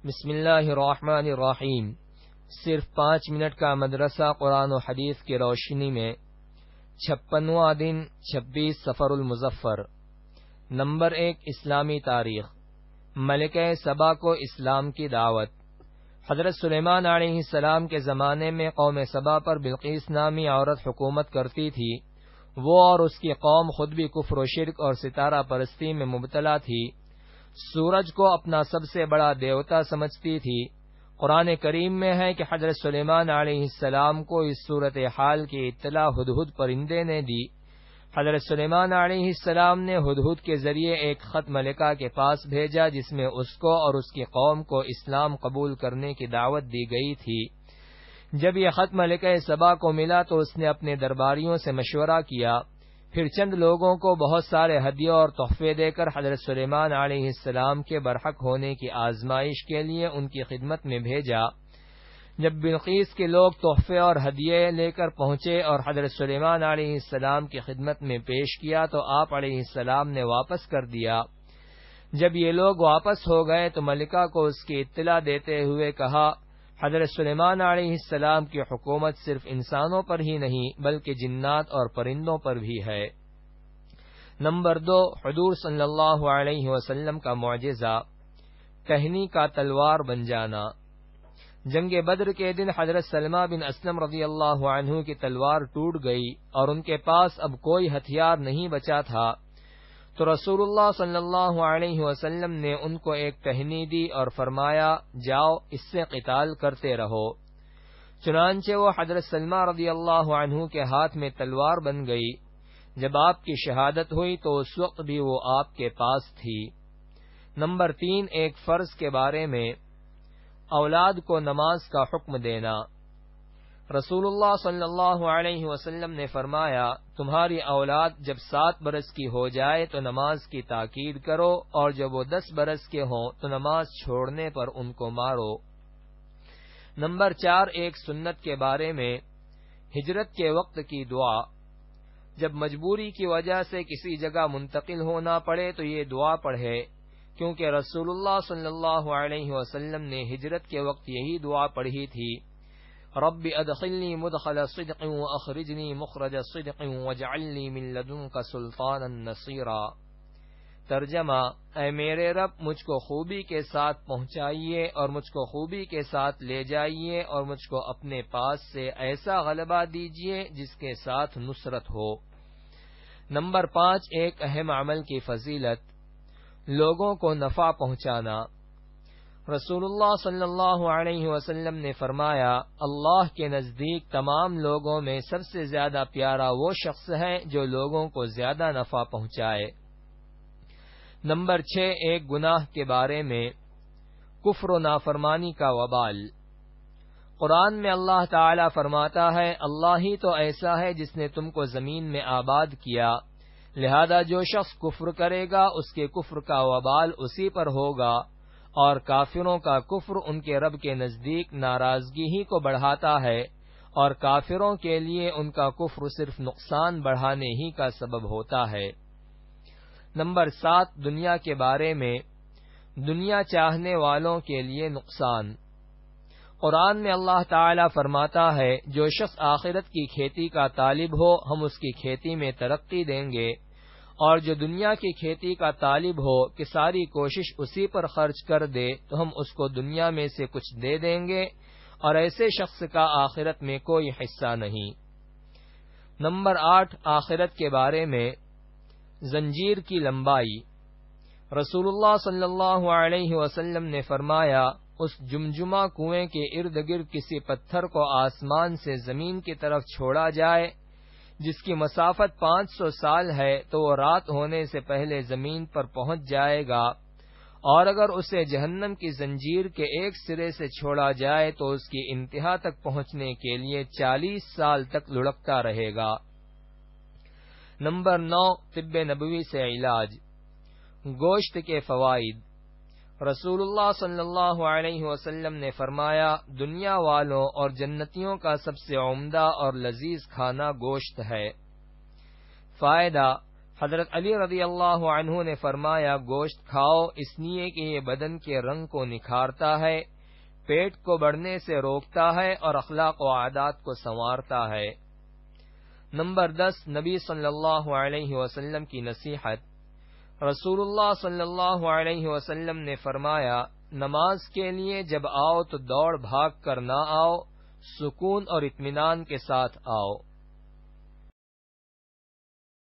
بسم اللہ الرحمن الرحیم۔ صرف 5 منٹ کا مدرسہ قرآن و حدیث کی روشنی میں 56واں دن 26 صفر المظفر۔ نمبر 1 اسلامی تاریخ۔ ملکہ سبا کو اسلام کی دعوت۔ حضرت سلیمان علیہ السلام کے زمانے میں قوم سبا پر بلقیس نامی عورت حکومت کرتی تھی۔ وہ اور اس کی قوم خود بھی کفر و شرک اور ستارہ پرستی میں مبتلا تھی۔ سورج کو اپنا سب سے بڑا دیوتا سمجھتی تھی۔ قرآن کریم میں ہے کہ حضرت سلیمان علیہ السلام کو اس صورتحال کی اطلاع ہدہد پرندے نے دی۔ حضرت سلیمان علیہ السلام نے ہدہد کے ذریعے ایک خط ملکہ کے پاس بھیجا جس میں اس کو اور اس کی قوم کو اسلام قبول کرنے کی دعوت دی گئی تھی۔ جب یہ خط ملکہ سبا کو ملا تو اس نے اپنے درباریوں سے مشورہ کیا، پھر چند لوگوں کو بہت سارے ہدیے اور تحفے دے کر حضرت سلیمان علیہ السلام کے برحق ہونے کی آزمائش کے لیے ان کی خدمت میں بھیجا۔ جب بلقیس کے لوگ تحفے اور ہدیے لے کر پہنچے اور حضرت سلیمان علیہ السلام کی خدمت میں پیش کیا تو آپ علیہ السلام نے واپس کر دیا۔ جب یہ لوگ واپس ہو گئے تو ملکہ کو اس کی اطلاع دیتے ہوئے کہا، حضرت سلیمان علیہ السلام کی حکومت صرف انسانوں پر ہی نہیں بلکہ جنات اور پرندوں پر بھی ہے۔ نمبر 2 حضور صلی اللہ علیہ وسلم کا معجزہ، ٹہنی کا تلوار بن جانا۔ جنگ بدر کے دن حضرت سلمہ بن اسلم رضی اللہ عنہ کی تلوار ٹوٹ گئی اور ان کے پاس اب کوئی ہتھیار نہیں بچا تھا، تو رسول اللہ صلی اللہ علیہ وسلم نے ان کو ایک ٹہنی دی اور فرمایا، جاؤ اس سے قتال کرتے رہو۔ چنانچہ وہ حضرت سلمہ رضی اللہ عنہ کے ہاتھ میں تلوار بن گئی۔ جب آپ کی شہادت ہوئی تو اس وقت بھی وہ آپ کے پاس تھی۔ نمبر 3 ایک فرض کے بارے میں، اولاد کو نماز کا حکم دینا۔ رسول اللہ صلی اللہ علیہ وسلم نے فرمایا، تمہاری اولاد جب 7 برس کی ہو جائے تو نماز کی تاکید کرو اور جب وہ 10 برس کے ہوں تو نماز چھوڑنے پر ان کو مارو۔ نمبر 4 ایک سنت کے بارے میں، ہجرت کے وقت کی دعا۔ جب مجبوری کی وجہ سے کسی جگہ منتقل ہونا پڑے تو یہ دعا پڑھے، کیونکہ رسول اللہ صلی اللہ علیہ وسلم نے ہجرت کے وقت یہی دعا پڑھی تھی، رب ادخلنی مدخل صدق واخرجنی مخرج صدق واجعل لی من لدنک سلطانا نصیرا۔ ترجمہ، اے میرے رب مجھ کو خوبی کے ساتھ پہنچائیے اور مجھ کو خوبی کے ساتھ لے جائیے اور مجھ کو اپنے پاس سے ایسا غلبہ دیجیے جس کے ساتھ نصرت ہو۔ نمبر 5 ایک اہم عمل کی فضیلت، لوگوں کو نفع پہنچانا۔ رسول اللہ صلی اللہ علیہ وسلم نے فرمایا، اللہ کے نزدیک تمام لوگوں میں سب سے زیادہ پیارا وہ شخص ہے جو لوگوں کو زیادہ نفع پہنچائے۔ نمبر 6 ایک گناہ کے بارے میں، کفر و نافرمانی کا وبال۔ قرآن میں اللہ تعالی فرماتا ہے، اللہ ہی تو ایسا ہے جس نے تم کو زمین میں آباد کیا، لہذا جو شخص کفر کرے گا اس کے کفر کا وبال اسی پر ہوگا، اور کافروں کا کفر ان کے رب کے نزدیک ناراضگی ہی کو بڑھاتا ہے، اور کافروں کے لیے ان کا کفر صرف نقصان بڑھانے ہی کا سبب ہوتا ہے۔ نمبر 7 دنیا کے بارے میں، دنیا چاہنے والوں کے لیے نقصان۔ قرآن میں اللہ تعالی فرماتا ہے، جو شخص آخرت کی کھیتی کا طالب ہو ہم اس کی کھیتی میں ترقی دیں گے، اور جو دنیا کی کھیتی کا طالب ہو کہ ساری کوشش اسی پر خرچ کر دے تو ہم اس کو دنیا میں سے کچھ دے دیں گے، اور ایسے شخص کا آخرت میں کوئی حصہ نہیں۔ نمبر 8 آخرت کے بارے میں، زنجیر کی لمبائی۔ رسول اللہ صلی اللہ علیہ وسلم نے فرمایا، اس جمجمہ کنویں کے ارد گرد کسی پتھر کو آسمان سے زمین کی طرف چھوڑا جائے جس کی مسافت 500 سال ہے تو وہ رات ہونے سے پہلے زمین پر پہنچ جائے گا، اور اگر اسے جہنم کی زنجیر کے ایک سرے سے چھوڑا جائے تو اس کی انتہا تک پہنچنے کے لیے 40 سال تک لڑکتا رہے گا۔ نمبر 9 طب نبوی سے علاج، گوشت کے فوائد۔ رسول اللہ صلی اللہ علیہ وسلم نے فرمایا، دنیا والوں اور جنتیوں کا سب سے عمدہ اور لذیذ کھانا گوشت ہے۔ فائدہ، حضرت علی رضی اللہ عنہ نے فرمایا، گوشت کھاؤ اس لیے کہ یہ بدن کے رنگ کو نکھارتا ہے، پیٹ کو بڑھنے سے روکتا ہے اور اخلاق و عادات کو سنوارتا ہے۔ نمبر 10، نبی صلی اللہ علیہ وسلم کی نصیحت۔ رسول اللہ صلی اللہ علیہ وسلم نے فرمایا، نماز کے لیے جب آؤ تو دوڑ بھاگ کر نہ آؤ، سکون اور اطمینان کے ساتھ آؤ۔